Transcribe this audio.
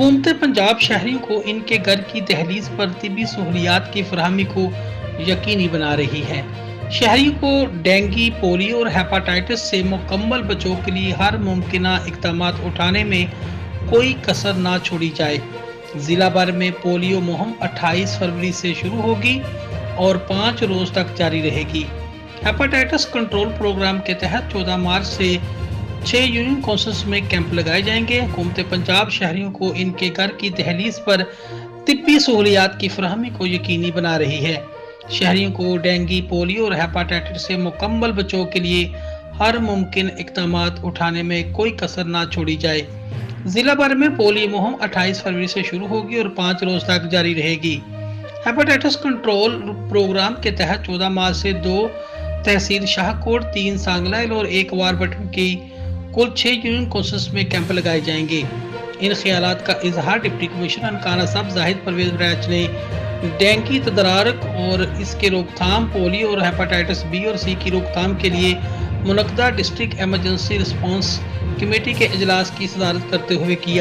हुकूमत पंजाब शहरियों को इनके घर की दहलीज पर तिब्बी सहूलियात की फराहमी को यकीनी बना रही है। शहरियों को डेंगू, पोलियो और हेपाटाइटिस से मुकम्मल बचाव के लिए हर मुमकिन इकदाम उठाने में कोई कसर ना छोड़ी जाए। जिला भर में पोलियो मुहिम 28 फरवरी से शुरू होगी और 5 रोज तक जारी रहेगी। हेपाटाइटिस कंट्रोल प्रोग्राम के तहत 14 मार्च से 6 यूनियन काउंसिल्स में कैंप लगाए जाएंगे। हुकूमत पंजाब शहरियों को इनके घर की दहलीज पर तिब्बी सहूलियात की फराहमी को यकीनी बना रही है। शहरियों को डेंगू, पोलियो और हेपाटाइटिस से मुकम्मल बचाव के लिए हर मुमकिन इकदाम उठाने में कोई कसर ना छोड़ी जाए। जिला भर में पोलियो मुहिम 28 फरवरी से शुरू होगी और 5 रोज तक जारी रहेगी। हेपाटाइटिस कंट्रोल प्रोग्राम के तहत 14 मार्च से 2 तहसील शाहकोट, 3 सांगलाइल और 1 वारबटन की कुल 6 यूनियन काउंसिल्स में कैंप लगाए जाएंगे। इन ख्यालात का इजहार डिप्टी कमिश्नर खाना साहब जाहिद परवेज बराच ने डेंगू तदारक और इसके रोकथाम, पोलियो और हेपाटाइटिस बी और सी की रोकथाम के लिए मुनक्दा डिस्ट्रिक्ट एमरजेंसी रिस्पांस कमेटी के इजलास की सदारत करते हुए किया।